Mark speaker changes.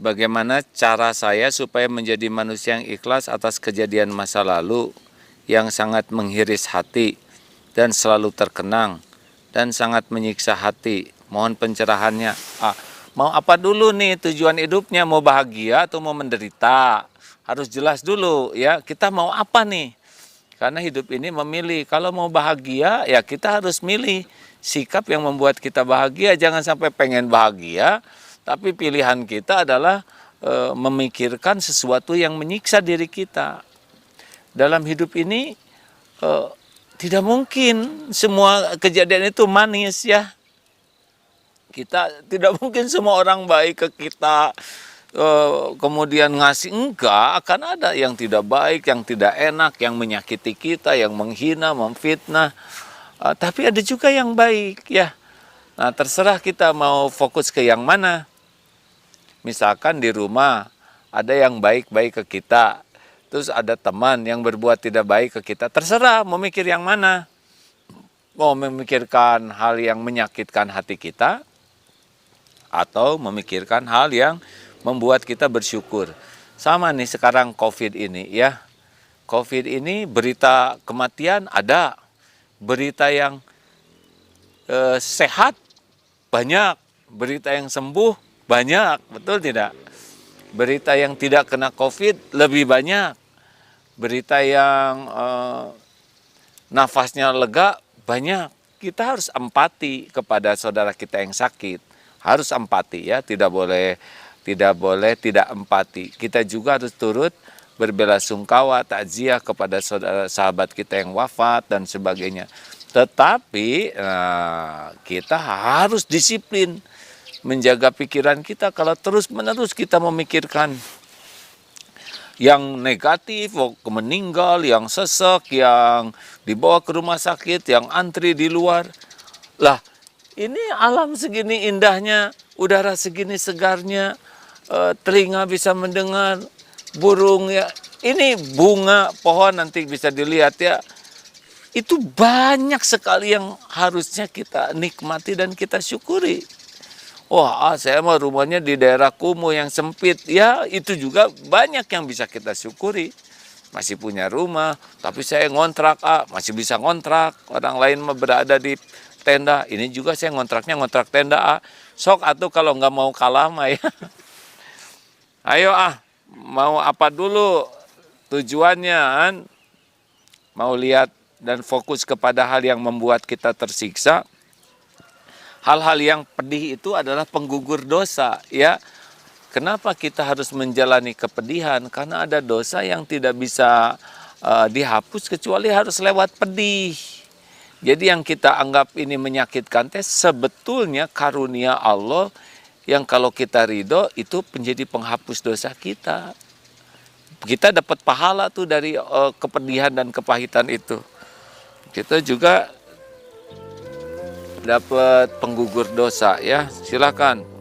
Speaker 1: bagaimana cara saya supaya menjadi manusia yang ikhlas atas kejadian masa lalu yang sangat menghiris hati dan selalu terkenang dan sangat menyiksa hati. Mohon pencerahannya. Mau apa dulu nih tujuan hidupnya? Mau bahagia atau mau menderita? Harus jelas dulu ya, kita mau apa nih? Karena hidup ini memilih. Kalau mau bahagia ya kita harus milih sikap yang membuat kita bahagia. Jangan sampai pengen bahagia tapi pilihan kita adalah memikirkan sesuatu yang menyiksa diri kita. Dalam hidup ini tidak mungkin semua kejadian itu manis ya. Kita tidak mungkin semua orang baik ke kita kemudian ngasih, enggak, akan ada yang tidak baik, yang tidak enak, yang menyakiti kita, yang menghina, memfitnah. Tapi ada juga yang baik ya. Nah, terserah kita mau fokus ke yang mana. Misalkan di rumah ada yang baik-baik ke kita, terus ada teman yang berbuat tidak baik ke kita. Terserah mau mikir yang mana. Mau memikirkan hal yang menyakitkan hati kita atau memikirkan hal yang membuat kita bersyukur. Sama nih sekarang COVID ini ya. COVID ini berita kematian ada, berita yang sehat banyak, berita yang sembuh banyak, betul tidak? Berita yang tidak kena COVID lebih banyak, berita yang nafasnya lega banyak. Kita harus empati kepada saudara kita yang sakit, harus empati ya, tidak boleh tidak empati. Kita juga harus turut berbelasungkawa, takziah kepada saudara sahabat kita yang wafat dan sebagainya. Tetapi kita harus disiplin menjaga pikiran kita. Kalau terus-menerus kita memikirkan yang negatif, meninggal, yang sesek, yang dibawa ke rumah sakit, yang antri di luar. Lah, ini alam segini indahnya, udara segini segarnya, telinga bisa mendengar, burung ya, ini bunga, pohon nanti bisa dilihat ya. Itu banyak sekali yang harusnya kita nikmati dan kita syukuri. Wah, saya mah rumahnya di daerah kumuh yang sempit. Ya, itu juga banyak yang bisa kita syukuri. Masih punya rumah, tapi saya ngontrak, masih bisa ngontrak. Orang lain mah berada di tenda. Ini juga saya ngontraknya ngontrak tenda, Sok atuh kalau nggak mau kalah mah ya. Ayo mau apa dulu tujuannya kan? Mau lihat dan fokus kepada hal yang membuat kita tersiksa. Hal-hal yang pedih itu adalah penggugur dosa ya. Kenapa kita harus menjalani kepedihan? Karena ada dosa yang tidak bisa dihapus kecuali harus lewat pedih. Jadi yang kita anggap ini menyakitkan sebetulnya karunia Allah yang kalau kita ridho itu menjadi penghapus dosa kita. Kita dapat pahala tuh dari kepedihan dan kepahitan itu. Kita juga dapat penggugur dosa ya. Silakan.